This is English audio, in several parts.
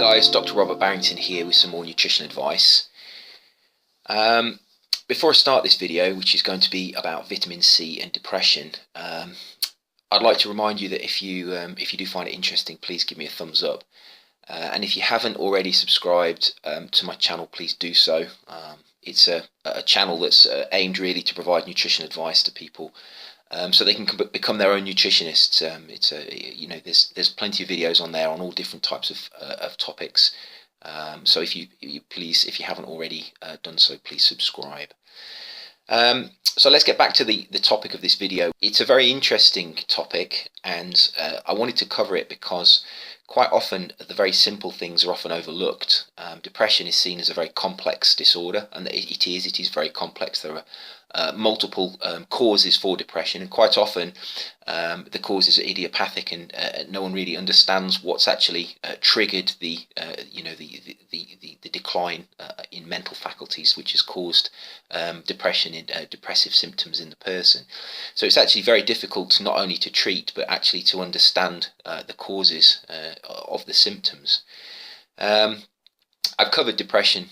guys, Dr. Robert Barrington here with some more nutrition advice. Before I start this video, which is going to be about vitamin C and depression, I'd like to remind you that if you do find it interesting, please give me a thumbs up. And if you haven't already subscribed to my channel, please do so. It's a channel that's aimed really to provide nutrition advice to people, so they can become their own nutritionists. There's plenty of videos on there on all different types of topics. So if you haven't already done so, please subscribe. So let's get back to the topic of this video. It's a very interesting topic, and I wanted to cover it because quite often the very simple things are often overlooked. Depression is seen as a very complex disorder, and it is very complex. There are multiple causes for depression, and quite often the causes are idiopathic, and no one really understands what's actually triggered the decline in mental faculties, which has caused depression and depressive symptoms in the person. So it's actually very difficult not only to treat but actually to understand the causes of the symptoms. I've covered depression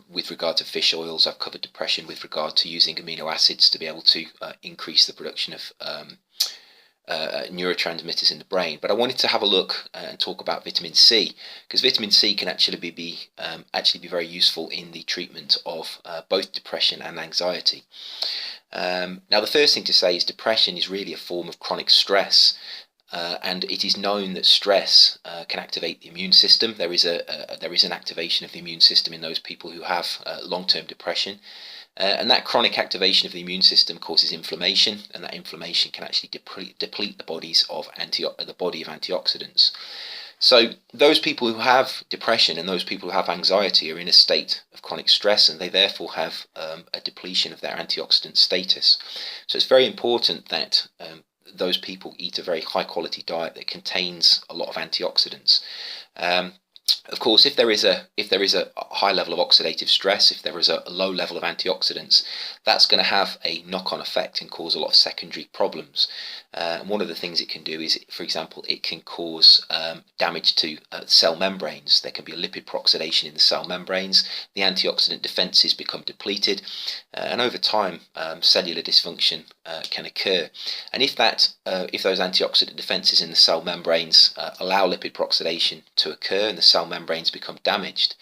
with regard to fish oils. I've covered depression with regard to using amino acids to be able to increase the production of neurotransmitters in the brain. But I wanted to have a look and talk about vitamin C, because vitamin C can actually be very useful in the treatment of both depression and anxiety. Now, the first thing to say is depression is really a form of chronic stress. And it is known that stress can activate the immune system. There is an activation of the immune system in those people who have long-term depression, and that chronic activation of the immune system causes inflammation, and that inflammation can actually deplete the body of antioxidants. So those people who have depression and those people who have anxiety are in a state of chronic stress, and they therefore have a depletion of their antioxidant status. So it's very important that those people eat a very high quality diet that contains a lot of antioxidants. Of course, if there is a high level of oxidative stress, if there is a low level of antioxidants, that's going to have a knock-on effect and cause a lot of secondary problems. And one of the things it can do is, for example, it can cause damage to cell membranes. There can be a lipid peroxidation in the cell membranes. The antioxidant defenses become depleted, and over time, cellular dysfunction can occur. And if those antioxidant defenses in the cell membranes allow lipid peroxidation to occur and the cell membranes become damaged,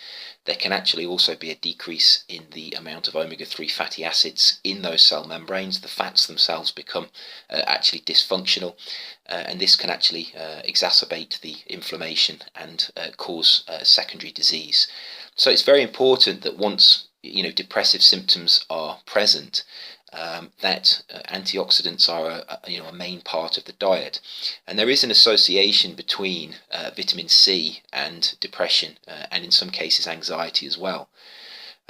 there can actually also be a decrease in the amount of omega-3 fatty acids in those cell membranes. The fats themselves become actually dysfunctional, and this can actually exacerbate the inflammation and cause secondary disease. So it's very important that once depressive symptoms are present, that antioxidants are a main part of the diet, and there is an association between vitamin C and depression, and in some cases anxiety as well.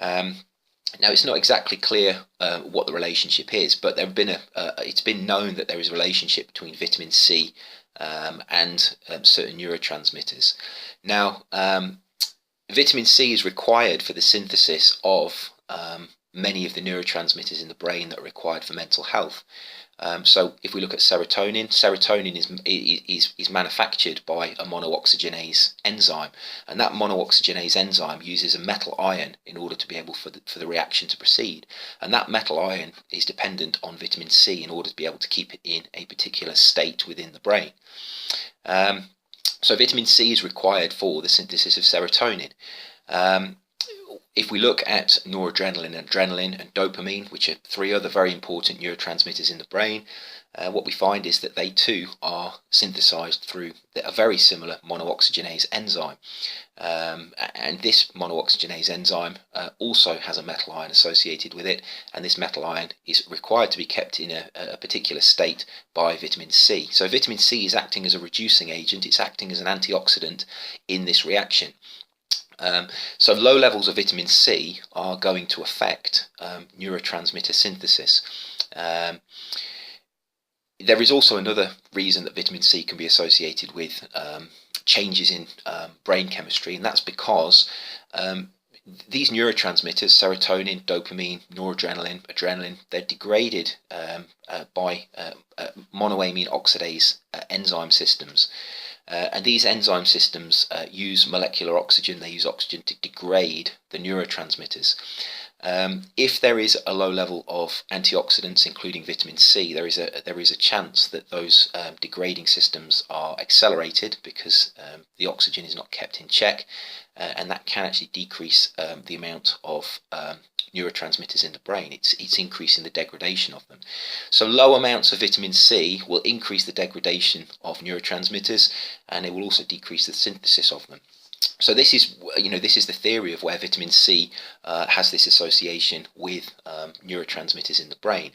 Now, it's not exactly clear what the relationship is, but it's been known that there is a relationship between vitamin C and certain neurotransmitters. Now, vitamin C is required for the synthesis of many of the neurotransmitters in the brain that are required for mental health. So if we look at serotonin is manufactured by a monooxygenase enzyme, and that monooxygenase enzyme uses a metal ion in order to be able for the reaction to proceed, and that metal ion is dependent on vitamin C in order to be able to keep it in a particular state within the brain. So vitamin C is required for the synthesis of serotonin. If we look at noradrenaline, adrenaline and dopamine, which are three other very important neurotransmitters in the brain, what we find is that they too are synthesized through a very similar monooxygenase enzyme. And this monooxygenase enzyme also has a metal ion associated with it, and this metal ion is required to be kept in a particular state by vitamin C. So vitamin C is acting as a reducing agent, it's acting as an antioxidant in this reaction. So low levels of vitamin C are going to affect neurotransmitter synthesis. There is also another reason that vitamin C can be associated with changes in brain chemistry, and that's because these neurotransmitters, serotonin, dopamine, noradrenaline, adrenaline, they're degraded by monoamine oxidase enzyme systems. And these enzyme systems use molecular oxygen. They use oxygen to degrade the neurotransmitters. If there is a low level of antioxidants, including vitamin C, there is a chance that those degrading systems are accelerated because the oxygen is not kept in check, and that can actually decrease the amount of neurotransmitters in the brain. It's increasing the degradation of them. So low amounts of vitamin C will increase the degradation of neurotransmitters, and it will also decrease the synthesis of them. So this is the theory of where vitamin C has this association with neurotransmitters in the brain.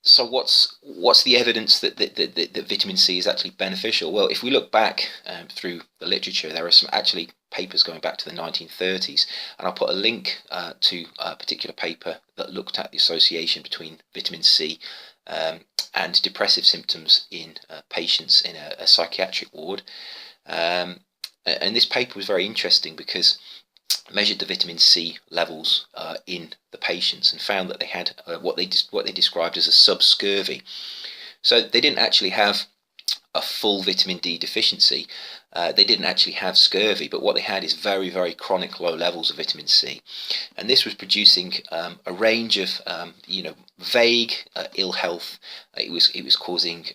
So what's the evidence that vitamin C is actually beneficial? Well, if we look back through the literature, there are some actually papers going back to the 1930s, and I'll put a link to a particular paper that looked at the association between vitamin C and depressive symptoms in patients in a psychiatric ward. And this paper was very interesting because it measured the vitamin C levels in the patients and found that they had what they described as a subscurvy. So they didn't actually have a full vitamin D deficiency. They didn't actually have scurvy, but what they had is very, very chronic low levels of vitamin C, and this was producing a range of vague ill health. It was causing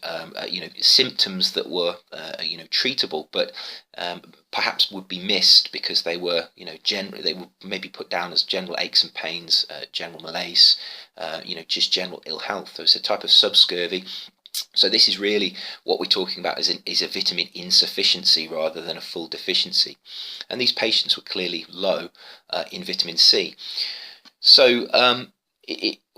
symptoms that were treatable, but perhaps would be missed because they were they would maybe put down as general aches and pains, general malaise, just general ill health. So it's a type of subscurvy. So this is really what we're talking about is a vitamin insufficiency rather than a full deficiency. And these patients were clearly low in vitamin C. So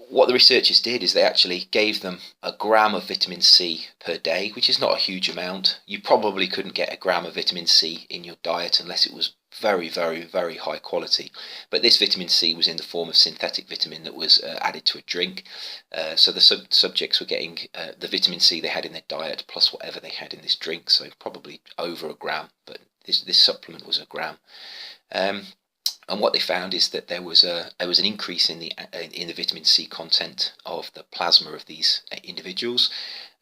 what the researchers did is they actually gave them a gram of vitamin C per day, which is not a huge amount. You probably couldn't get a gram of vitamin C in your diet unless it was very, very, very high quality. But this vitamin C was in the form of synthetic vitamin that was added to a drink. So the subjects were getting the vitamin C they had in their diet plus whatever they had in this drink, so probably over a gram, but this supplement was a gram. And what they found is that there was an increase in the vitamin C content of the plasma of these individuals,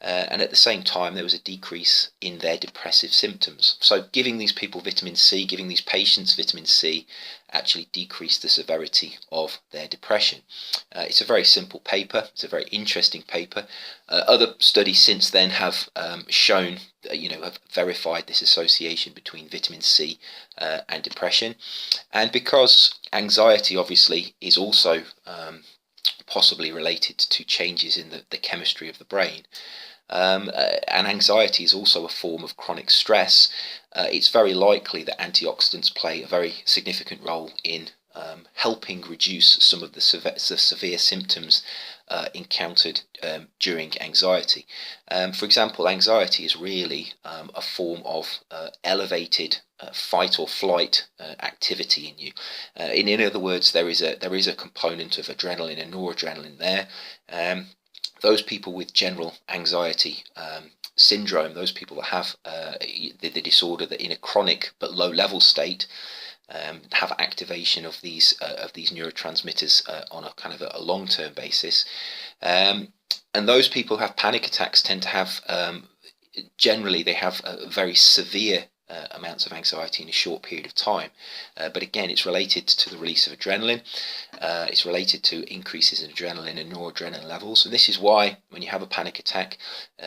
and at the same time there was a decrease in their depressive symptoms. So giving these people vitamin C, giving these patients vitamin C, actually decreased the severity of their depression. It's a very simple paper. It's a very interesting paper. Other studies since then have shown, have verified this association between vitamin C and depression. And because anxiety obviously is also possibly related to changes in the chemistry of the brain, and anxiety is also a form of chronic stress, it's very likely that antioxidants play a very significant role in helping reduce some of the severe symptoms encountered during anxiety. For example, anxiety is really a form of elevated fight or flight activity in you. In other words, there is a component of adrenaline and noradrenaline there. Those people with general anxiety syndrome, those people that have the disorder that in a chronic but low level state have activation of these neurotransmitters on a kind of a long-term basis, and those people who have panic attacks tend to have generally they have very severe amounts of anxiety in a short period of time, but again it's related to the release of adrenaline. It's related to increases in adrenaline and noradrenaline levels, and this is why when you have a panic attack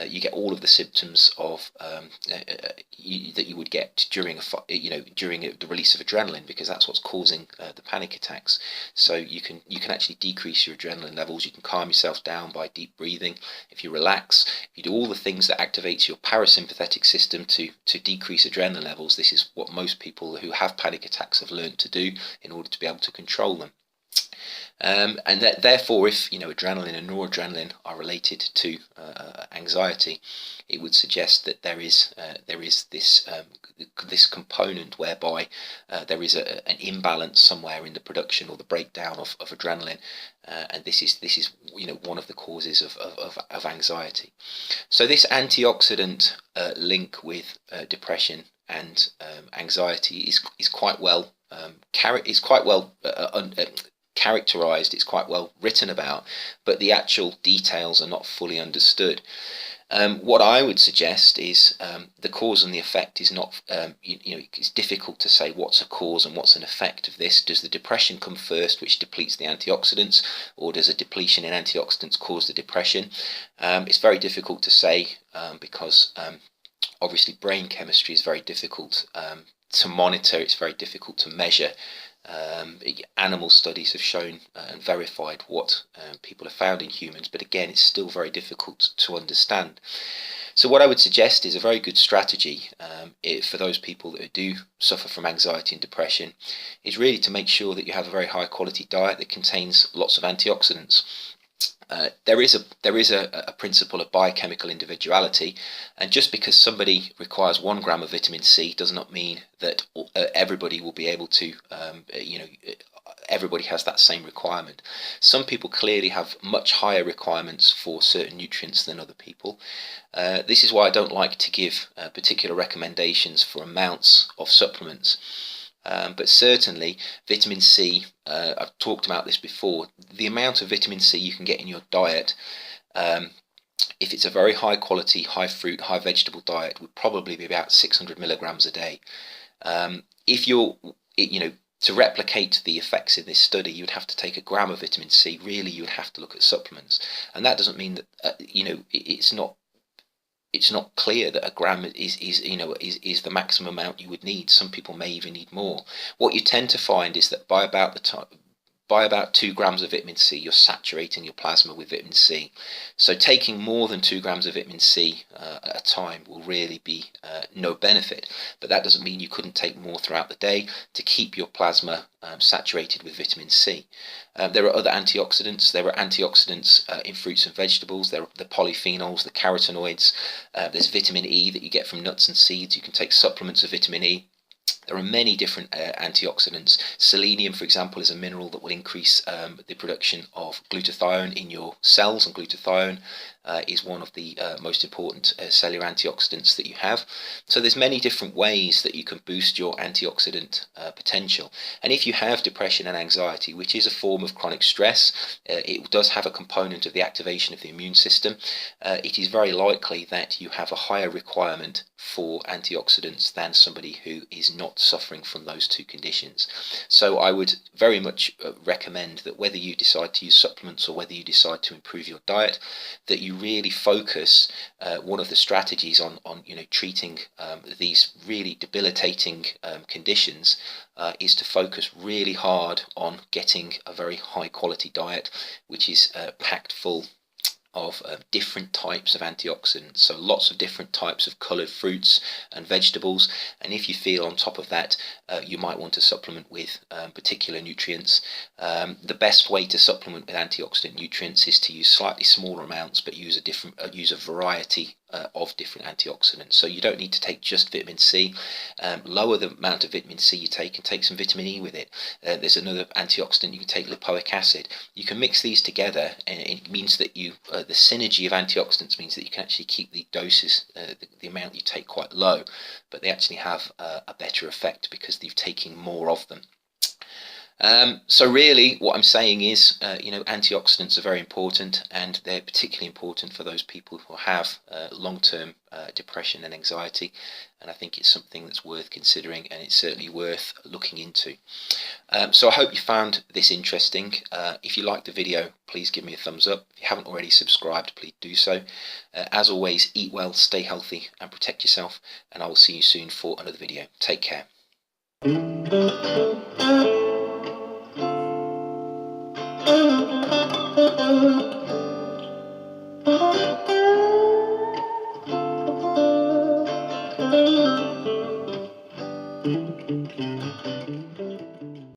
you get all of the symptoms of that you would get during the release of adrenaline, because that's what's causing the panic attacks. So you can actually decrease your adrenaline levels. You can calm yourself down by deep breathing. If you relax, if you do all the things that activates your parasympathetic system to decrease adrenaline levels, this is what most people who have panic attacks have learned to do in order to be able to control them. And therefore, if adrenaline and noradrenaline are related to anxiety, it would suggest that there is this component whereby there is an imbalance somewhere in the production or the breakdown of adrenaline, and this is one of the causes of anxiety. So this antioxidant link with depression and anxiety is quite well characterized, it's quite well written about, but the actual details are not fully understood. What I would suggest is the cause and the effect is not, it's difficult to say what's a cause and what's an effect of this. Does the depression come first, which depletes the antioxidants, or does a depletion in antioxidants cause the depression? It's very difficult to say because obviously brain chemistry is very difficult to monitor, it's very difficult to measure. Animal studies have shown and verified what people have found in humans, but again, it's still very difficult to understand. So what I would suggest is a very good strategy for those people that do suffer from anxiety and depression is really to make sure that you have a very high quality diet that contains lots of antioxidants. There is a principle of biochemical individuality, and just because somebody requires 1 gram of vitamin C does not mean that everybody will be able to, everybody has that same requirement. Some people clearly have much higher requirements for certain nutrients than other people. This is why I don't like to give particular recommendations for amounts of supplements. But certainly vitamin C, I've talked about this before, the amount of vitamin C you can get in your diet, if it's a very high quality, high fruit, high vegetable diet, would probably be about 600 milligrams a day. If you're, to replicate the effects in this study, you'd have to take 1 gram of vitamin C. Really, you would have to look at supplements, and that doesn't mean that it's not clear that 1 gram is the maximum amount you would need. Some people may even need more. What you tend to find is that by about 2 grams of vitamin C, you're saturating your plasma with vitamin C. So taking more than 2 grams of vitamin C at a time will really be no benefit. But that doesn't mean you couldn't take more throughout the day to keep your plasma saturated with vitamin C. There are other antioxidants. There are antioxidants in fruits and vegetables. There are the polyphenols, the carotenoids. There's vitamin E that you get from nuts and seeds. You can take supplements of vitamin E. There are many different antioxidants. Selenium, for example, is a mineral that will increase the production of glutathione in your cells, and glutathione is one of the most important cellular antioxidants that you have. So there's many different ways that you can boost your antioxidant potential. And if you have depression and anxiety, which is a form of chronic stress, it does have a component of the activation of the immune system. It is very likely that you have a higher requirement for antioxidants than somebody who is not suffering from those two conditions. So I would very much recommend that whether you decide to use supplements or whether you decide to improve your diet, that you really focus one of the strategies on treating these really debilitating conditions is to focus really hard on getting a very high quality diet which is packed full of different types of antioxidants, so lots of different types of coloured fruits and vegetables. And if you feel on top of that you might want to supplement with particular nutrients, the best way to supplement with antioxidant nutrients is to use slightly smaller amounts but use a variety of different antioxidants. So you don't need to take just vitamin C. Lower the amount of vitamin C you take and take some vitamin E with it. There's another antioxidant you can take, lipoic acid. You can mix these together, and it means that the synergy of antioxidants means that you can actually keep the doses, the amount you take, quite low, but they actually have a better effect because you're taking more of them. So really what I'm saying is, antioxidants are very important, and they're particularly important for those people who have long-term depression and anxiety, and I think it's something that's worth considering, and it's certainly worth looking into. So I hope you found this interesting. If you liked the video, please give me a thumbs up. If you haven't already subscribed, please do so. As always, eat well, stay healthy, and protect yourself, and I will see you soon for another video. Take care.